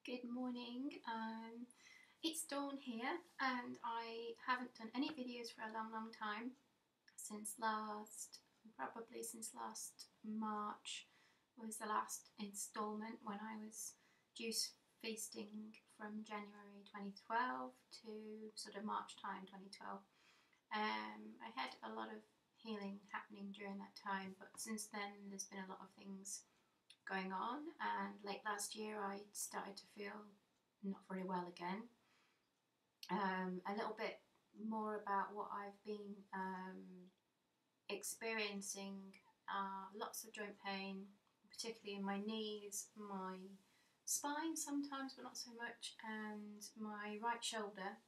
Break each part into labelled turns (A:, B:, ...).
A: Good morning. It's Dawn here, and I haven't done any videos for a long time probably since last March was the last instalment when I was juice feasting from January 2012 to sort of March time 2012. I had a lot of healing happening during that time, but since then there's been a lot of things going on, and late last year I started to feel not very well again. A little bit more about what I've been experiencing. Lots of joint pain, particularly in my knees, my spine sometimes, but not so much, and my right shoulder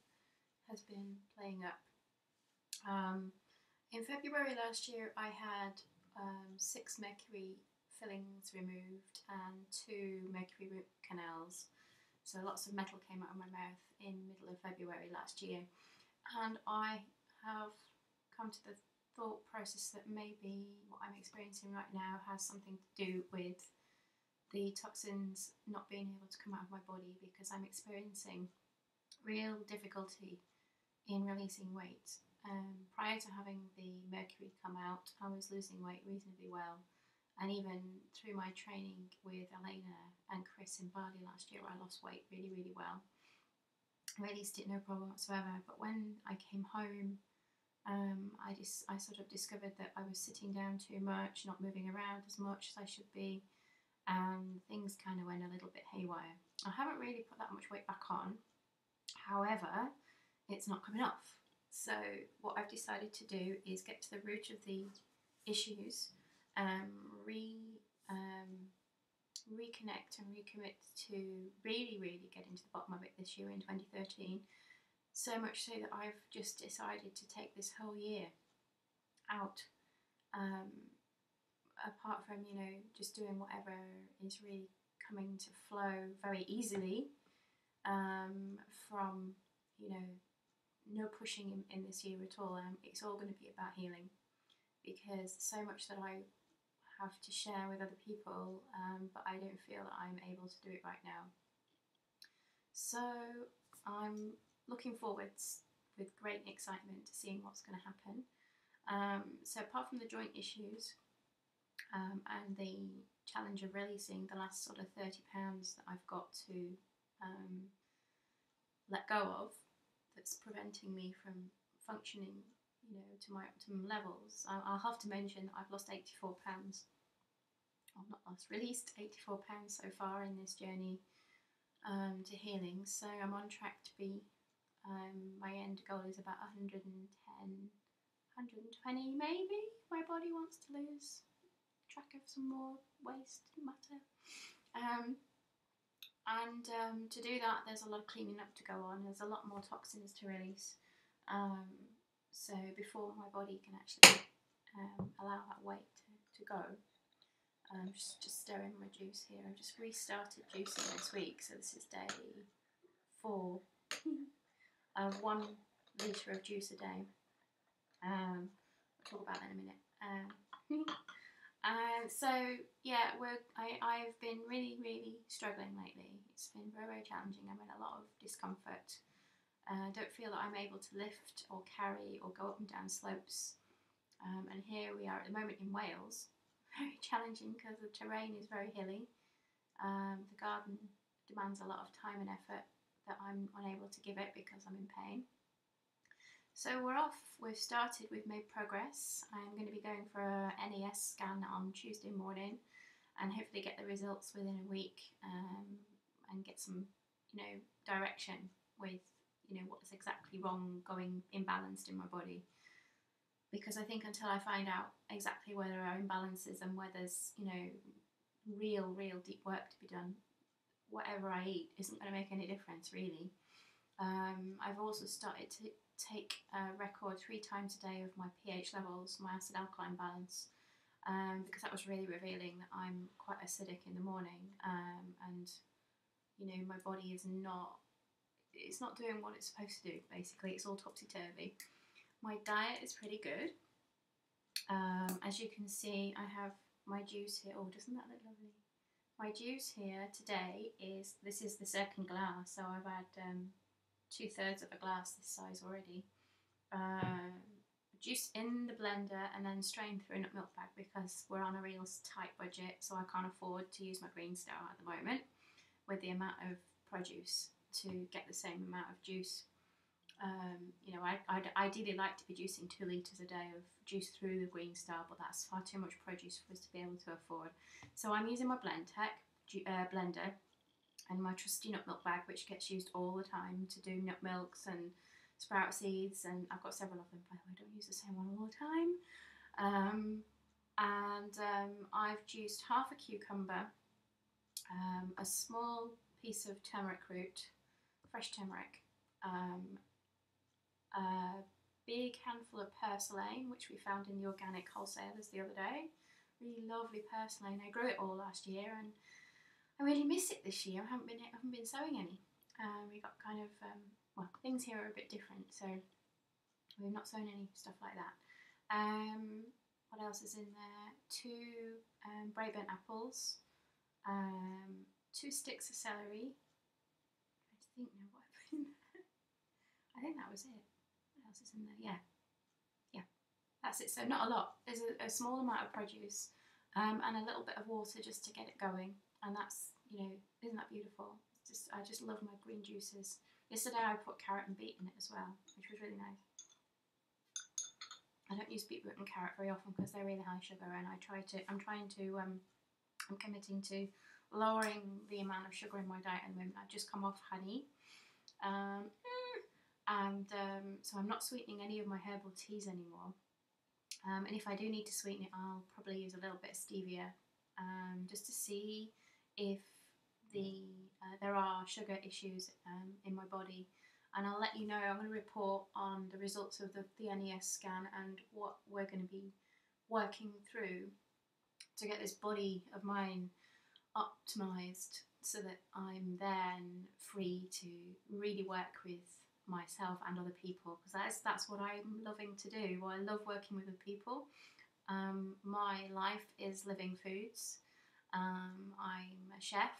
A: has been playing up. In February last year I had 6 mercury fillings removed and 2 mercury root canals. So lots of metal came out of my mouth in middle of February last year. And I have come to the thought process that maybe what I'm experiencing right now has something to do with the toxins not being able to come out of my body, because I'm experiencing real difficulty in releasing weight. Prior to having the mercury come out, I was losing weight reasonably well. And even through my training with Elena and Chris in Bali last year, I lost weight really well. I released it no problem whatsoever. But when I came home, I sort of discovered that I was sitting down too much, not moving around as much as I should be, and things kind of went a little bit haywire. I haven't really put that much weight back on. However, it's not coming off. So what I've decided to do is get to the root of the issues, reconnect and recommit to really getting to the bottom of it this year in 2013. So much so that I've just decided to take this whole year out, apart from, just doing whatever is really coming to flow very easily, from, no pushing in this year at all. It's all going to be about healing, because so much that I have to share with other people, but I don't feel that I'm able to do it right now. So I'm looking forwards with great excitement to seeing what's going to happen. So apart from the joint issues and the challenge of releasing the last sort of 30 pounds that I've got to let go of, that's preventing me from functioning to my optimum levels. I'll have to mention that I've lost 84 pounds. Released 84 pounds so far in this journey to healing. So I'm on track to be, my end goal is about 110, 120 maybe. My body wants to lose track of some more waste matter. To do that, there's a lot of cleaning up to go on. There's a lot more toxins to release. So before my body can actually allow that weight to go, just stirring my juice here. I've just restarted juicing this week, so this is day 4 of 1 litre of juice a day. I'll talk about that in a minute. So yeah, I've been really struggling lately. It's been very challenging. I'm in a lot of discomfort. I don't feel that I'm able to lift or carry or go up and down slopes. And here we are at the moment in Wales. Very challenging because the terrain is very hilly. The garden demands a lot of time and effort that I'm unable to give it because I'm in pain. So we're off. We've started. We've made progress. I'm going to be going for a NES scan on Tuesday morning, and hopefully get the results within a week, and get some, direction with, what's exactly wrong, going imbalanced in my body. Because I think until I find out exactly where there are imbalances and where there's, real deep work to be done, whatever I eat isn't going to make any difference, really. I've also started to take a record 3 times a day of my pH levels, my acid-alkaline balance, because that was really revealing that I'm quite acidic in the morning, and my body is not doing what it's supposed to do. Basically, it's all topsy-turvy. My diet is pretty good. As you can see, I have my juice here. Oh, doesn't that look lovely? My juice here today this is the second glass, so I've had 2/3 of a glass this size already. Juice in the blender and then strain through a nut milk bag because we're on a real tight budget, so I can't afford to use my Green Star at the moment with the amount of produce to get the same amount of juice. You know, I'd ideally like to be juicing 2 litres a day of juice through the Green Star, but that's far too much produce for us to be able to afford. So I'm using my Blendtec blender and my trusty nut milk bag, which gets used all the time to do nut milks and sprout seeds, and I've got several of them, by the way, I don't use the same one all the time. I've juiced half a cucumber, a small piece of turmeric root, fresh turmeric, a big handful of purslane, which we found in the organic wholesalers the other day. Really lovely purslane. I grew it all last year, and I really miss it this year. I haven't been sowing any. We got kind of well, things here are a bit different, so we've not sown any stuff like that. What else is in there? 2 Braeburn apples, 2 sticks of celery. I think now what I put in there. I think that was it. What else is in there? Yeah, that's it. So not a lot. There's a small amount of produce and a little bit of water just to get it going, and that's, you know, isn't that beautiful? I just love my green juices. Yesterday I put carrot and beet in it as well, which was really nice. I don't use beetroot and carrot very often because they're really high sugar, and I'm committing to lowering the amount of sugar in my diet at the moment. I've just come off honey, so I'm not sweetening any of my herbal teas anymore. And if I do need to sweeten it, I'll probably use a little bit of stevia, just to see if there are sugar issues in my body, and I'll let you know. I'm going to report on the results of the NES scan and what we're going to be working through to get this body of mine optimised so that I'm then free to really work with myself and other people, because that's what I'm loving to do. I love working with other people. My life is living foods. I'm a chef,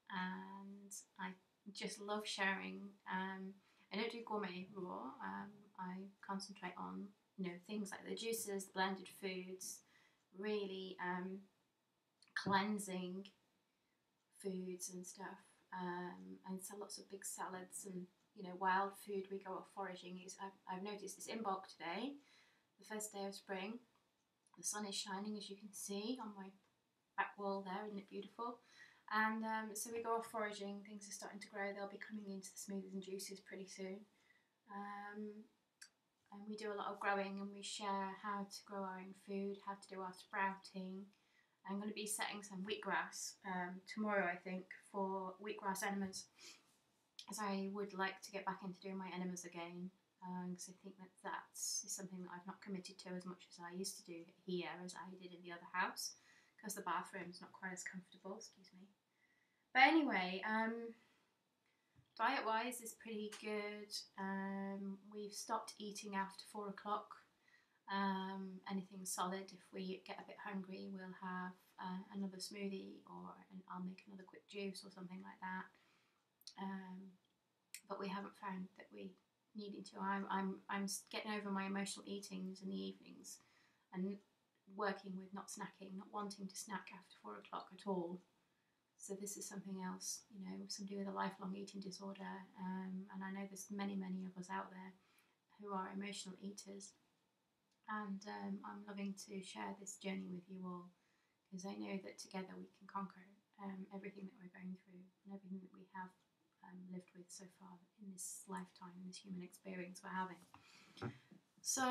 A: and I just love sharing. I don't do gourmet raw. I concentrate on, you know, things like the juices, the blended foods, really cleansing foods and stuff, and so lots of big salads and, you know, wild food. We go off foraging. I've noticed it's in bulk today, the first day of spring. The sun is shining, as you can see on my back wall there, isn't it beautiful? And so we go off foraging. Things are starting to grow. They'll be coming into the smoothies and juices pretty soon. And we do a lot of growing, and we share how to grow our own food, how to do our sprouting. I'm going to be setting some wheatgrass tomorrow, I think, for wheatgrass enemas, as I would like to get back into doing my enemas again, because I think that's something that I've not committed to as much as I used to do here as I did in the other house, because the bathroom's not quite as comfortable, excuse me. But anyway, diet-wise is pretty good. We've stopped eating after 4 o'clock. Anything solid. If we get a bit hungry, we'll have another smoothie, or I'll make another quick juice or something like that. But we haven't found that we needing to. I'm getting over my emotional eatings in the evenings, and working with not snacking, not wanting to snack after 4 o'clock at all. So this is something else, you know, somebody with a lifelong eating disorder, and I know there's many of us out there who are emotional eaters. And I'm loving to share this journey with you all, because I know that together we can conquer everything that we're going through and everything that we have lived with so far in this lifetime, in this human experience we're having. So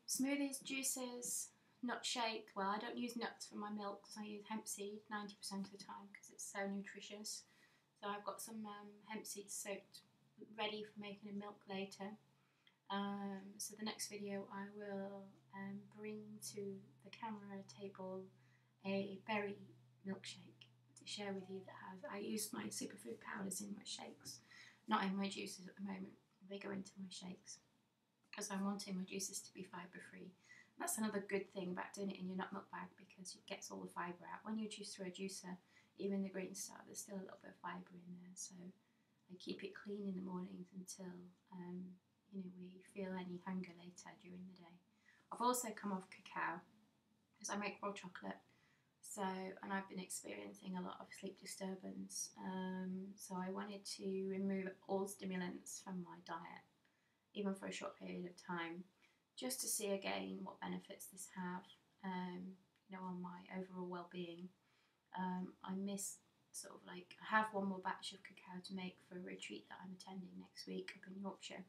A: smoothies, juices, nut shake. Well, I don't use nuts for my milks. I use hemp seed 90% of the time because it's so nutritious. So I've got some hemp seeds soaked, ready for making a milk later. So the next video I will bring to the camera table a berry milkshake to share with you that has, I use my superfood powders in my shakes, not in my juices at the moment. They go into my shakes because I'm wanting my juices to be fibre free. That's another good thing about doing it in your nut milk bag, because it gets all the fibre out. When you juice through a juicer, even the green star, there's still a little bit of fibre in there. So I keep it clean in the mornings until we feel any hunger later during the day. I've also come off cacao because I make raw chocolate. So, and I've been experiencing a lot of sleep disturbance. So I wanted to remove all stimulants from my diet, even for a short period of time, just to see again what benefits this have, on my overall well-being. I miss I have one more batch of cacao to make for a retreat that I'm attending next week up in Yorkshire.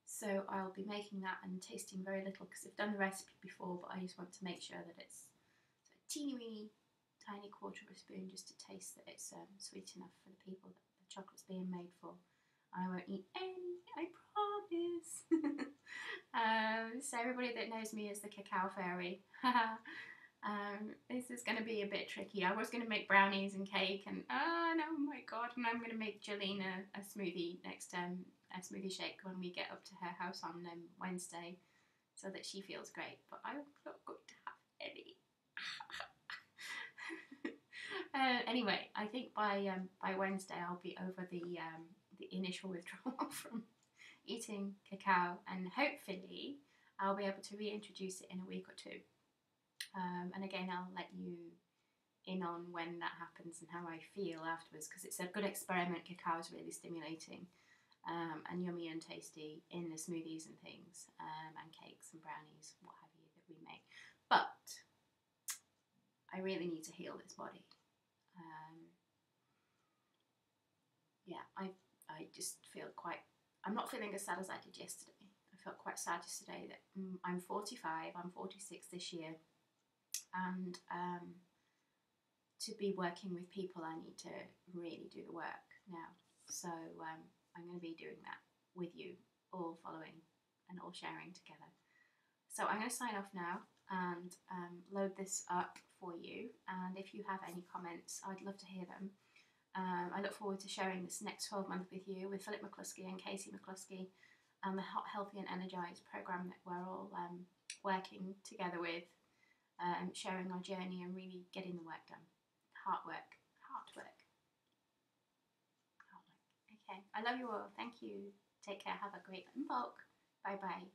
A: So I'll be making that and tasting very little because I've done the recipe before, but I just want to make sure that it's a teeny weeny tiny quarter of a spoon just to taste that it's sweet enough for the people that the chocolate's being made for. I won't eat any, I promise. So everybody that knows me as the cacao fairy, this is going to be a bit tricky. I was going to make brownies and cake, and oh my god, and I'm going to make Jolene a smoothie next a smoothie shake when we get up to her house on Wednesday, so that she feels great. But I'm not going to have any. Anyway, I think by Wednesday I'll be over the initial withdrawal from eating cacao, and hopefully I'll be able to reintroduce it in a week or two. And again, I'll let you in on when that happens and how I feel afterwards, because it's a good experiment. Cacao is really stimulating and yummy and tasty in the smoothies and things, and cakes and brownies, what have you, that we make. But I really need to heal this body. I just feel I'm not feeling as sad as I did yesterday. I felt quite sad yesterday that I'm 45, I'm 46 this year, and to be working with people, I need to really do the work now. So I'm going to be doing that with you, all following and all sharing together. So I'm going to sign off now and load this up for you. And if you have any comments, I'd love to hear them. I look forward to sharing this next 12 months with you, with Philip McCluskey and Casey McCluskey, and the Hot, Healthy and Energized program that we're all working together with, sharing our journey and really getting the work done. Heart work. Okay, I love you all. Thank you. Take care. Have a great bulk. Bye bye.